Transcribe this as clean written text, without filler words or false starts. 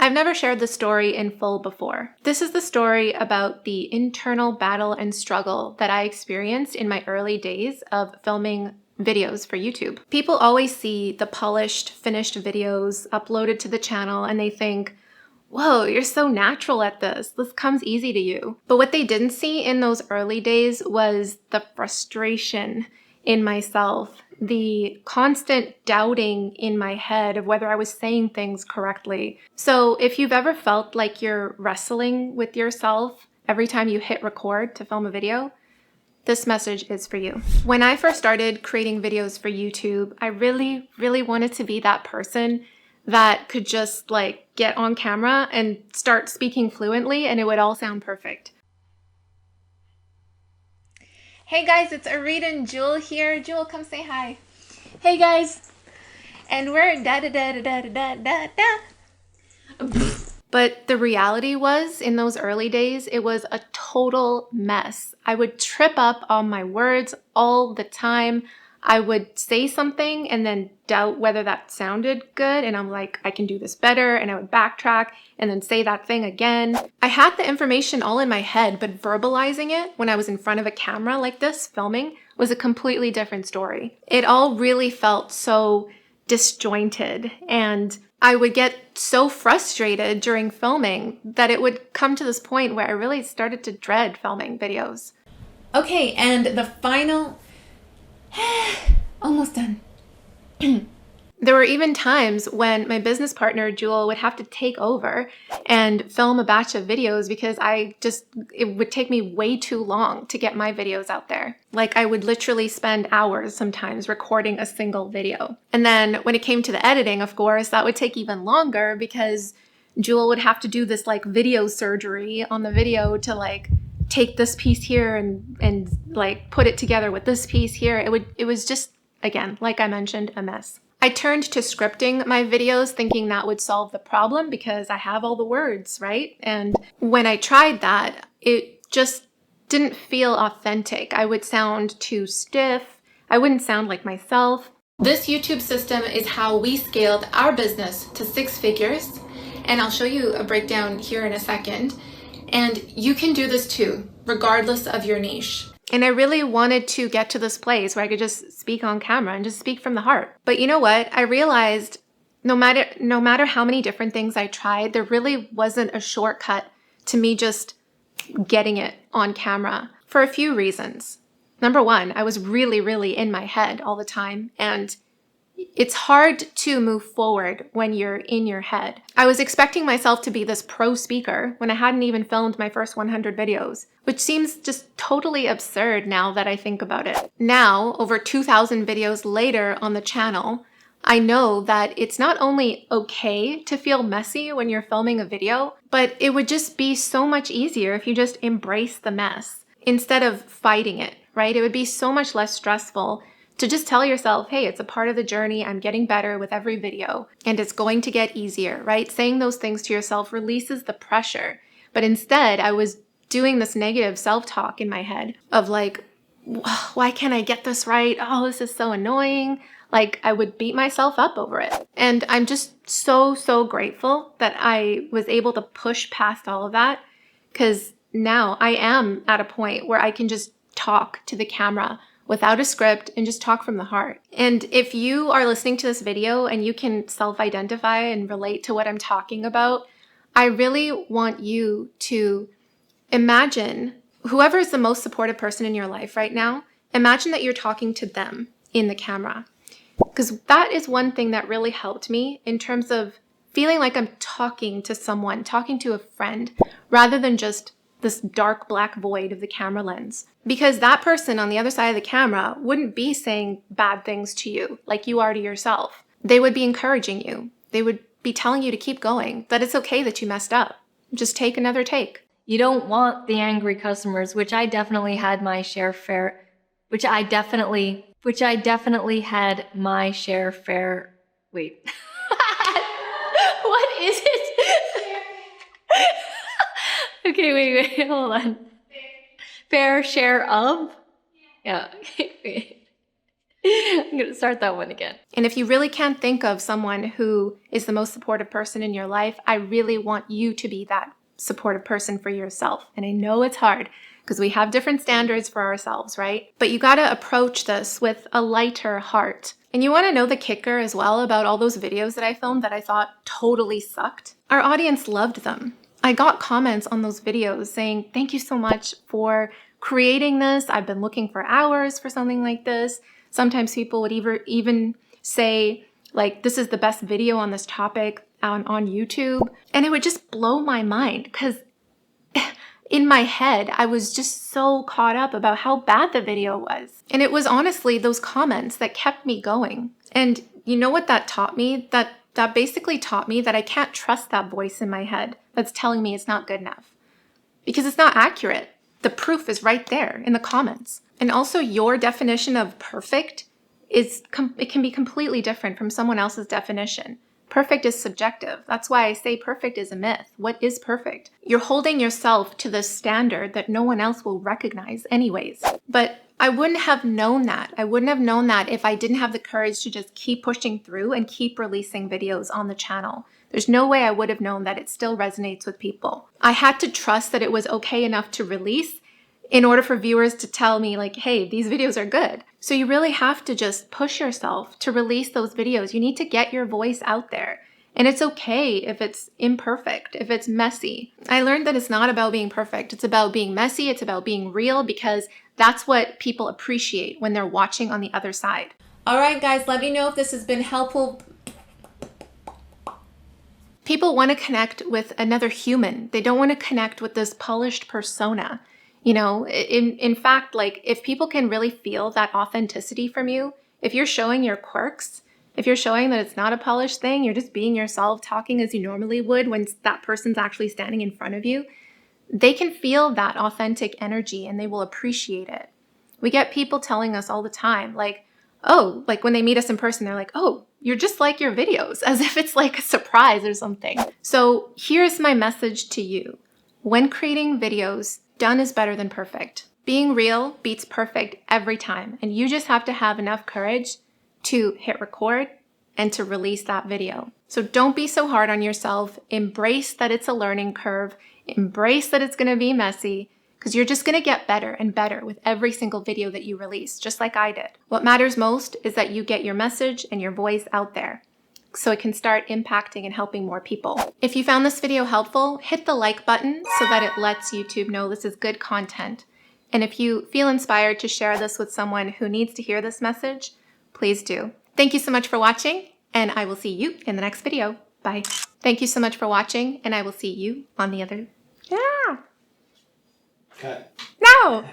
I've never shared this story in full before. This is the story about the internal battle and struggle that I experienced in my early days of filming videos for YouTube. People always see the polished, finished videos uploaded to the channel and they think, whoa, you're so natural at this. This comes easy to you. But what they didn't see in those early days was the frustration in myself, the constant doubting in my head of whether I was saying things correctly. So if you've ever felt like you're wrestling with yourself every time you hit record to film a video, this message is for you. When I first started creating videos for YouTube, I really, really wanted to be that person that could just like get on camera and start speaking fluently and it would all sound perfect. Hey guys, it's Auret and Jewel here. Jewel, come say hi. Hey guys. And we're da-da-da-da-da-da-da-da. But the reality was, in those early days, it was a total mess. I would trip up on my words all the time. I would say something and then doubt whether that sounded good. And I'm like, I can do this better. And I would backtrack and then say that thing again. I had the information all in my head, but verbalizing it when I was in front of a camera like this, filming, was a completely different story. It all really felt so disjointed. And I would get so frustrated during filming that it would come to this point where I really started to dread filming videos. Okay, and the final... almost done. There were even times when my business partner, Jewel, would have to take over and film a batch of videos because it would take me way too long to get my videos out there. Like I would literally spend hours sometimes recording a single video. And then when it came to the editing, of course, that would take even longer because Jewel would have to do this like video surgery on the video to like take this piece here and like put it together with this piece here. It was just, again, like I mentioned, a mess. I turned to scripting my videos thinking that would solve the problem because I have all the words, right? And when I tried that, it just didn't feel authentic. I would sound too stiff. I wouldn't sound like myself. This YouTube system is how we scaled our business to 6 figures. And I'll show you a breakdown here in a second. And you can do this too, regardless of your niche. And I really wanted to get to this place where I could just speak on camera and just speak from the heart. But you know what? I realized no matter how many different things I tried, there really wasn't a shortcut to me just getting it on camera for a few reasons. Number one, I was really, really in my head all the time, and it's hard to move forward when you're in your head. I was expecting myself to be this pro speaker when I hadn't even filmed my first 100 videos, which seems just totally absurd now that I think about it. Now, over 2,000 videos later on the channel, I know that it's not only okay to feel messy when you're filming a video, but it would just be so much easier if you just embrace the mess instead of fighting it, right? It would be so much less stressful to just tell yourself, hey, it's a part of the journey. I'm getting better with every video and it's going to get easier, right? Saying those things to yourself releases the pressure. But instead, I was doing this negative self-talk in my head of like, why can't I get this right? Oh, this is so annoying. Like I would beat myself up over it. And I'm just so grateful that I was able to push past all of that because now I am at a point where I can just talk to the camera without a script and just talk from the heart. And if you are listening to this video and you can self-identify and relate to what I'm talking about, I really want you to imagine whoever is the most supportive person in your life right now, imagine that you're talking to them in the camera. Because that is one thing that really helped me in terms of feeling like I'm talking to someone, talking to a friend, rather than just this dark black void of the camera lens. Because that person on the other side of the camera wouldn't be saying bad things to you like you are to yourself. They would be encouraging you. They would be telling you to keep going, that it's okay that you messed up. Just take another take. You don't want the angry customers, which I definitely had my share fair, which I definitely had my share fair. Wait. What is it? Okay, wait, hold on. Fair share of? Yeah, okay, wait. I'm going to start that one again. And if you really can't think of someone who is the most supportive person in your life, I really want you to be that supportive person for yourself. And I know it's hard because we have different standards for ourselves, right? But you got to approach this with a lighter heart. And you want to know the kicker as well about all those videos that I filmed that I thought totally sucked? Our audience loved them. I got comments on those videos saying, thank you so much for creating this. I've been looking for hours for something like this. Sometimes people would even say, like, this is the best video on this topic on YouTube. And it would just blow my mind because in my head, I was just so caught up about how bad the video was. And it was honestly those comments that kept me going. And you know what that taught me? That basically taught me that I can't trust that voice in my head that's telling me it's not good enough. Because it's not accurate. The proof is right there in the comments. And also your definition of perfect it can be completely different from someone else's definition. Perfect is subjective. That's why I say perfect is a myth. What is perfect? You're holding yourself to the standard that no one else will recognize anyways. But I wouldn't have known that. I wouldn't have known that if I didn't have the courage to just keep pushing through and keep releasing videos on the channel. There's no way I would have known that it still resonates with people. I had to trust that it was okay enough to release in order for viewers to tell me like, hey, these videos are good. So you really have to just push yourself to release those videos. You need to get your voice out there. And it's okay if it's imperfect, if it's messy. I learned that it's not about being perfect. It's about being messy. It's about being real because that's what people appreciate when they're watching on the other side. All right, guys, let me know if this has been helpful. People want to connect with another human. They don't want to connect with this polished persona. You know, in fact, like if people can really feel that authenticity from you, if you're showing your quirks, if you're showing that it's not a polished thing, you're just being yourself, talking as you normally would when that person's actually standing in front of you, they can feel that authentic energy and they will appreciate it. We get people telling us all the time, like, oh, like when they meet us in person, they're like, oh, you're just like your videos, as if it's like a surprise or something. So here's my message to you. When creating videos, done is better than perfect. Being real beats perfect every time. And you just have to have enough courage to hit record and to release that video. So don't be so hard on yourself. Embrace that it's a learning curve. Embrace that it's going to be messy because you're just going to get better and better with every single video that you release, just like I did. What matters most is that you get your message and your voice out there so it can start impacting and helping more people. If you found this video helpful, hit the like button so that it lets YouTube know this is good content. And if you feel inspired to share this with someone who needs to hear this message, please do. Thank you so much for watching, and I will see you in the next video. Bye. Thank you so much for watching, and I will see you on the other... Yeah! Cut. No!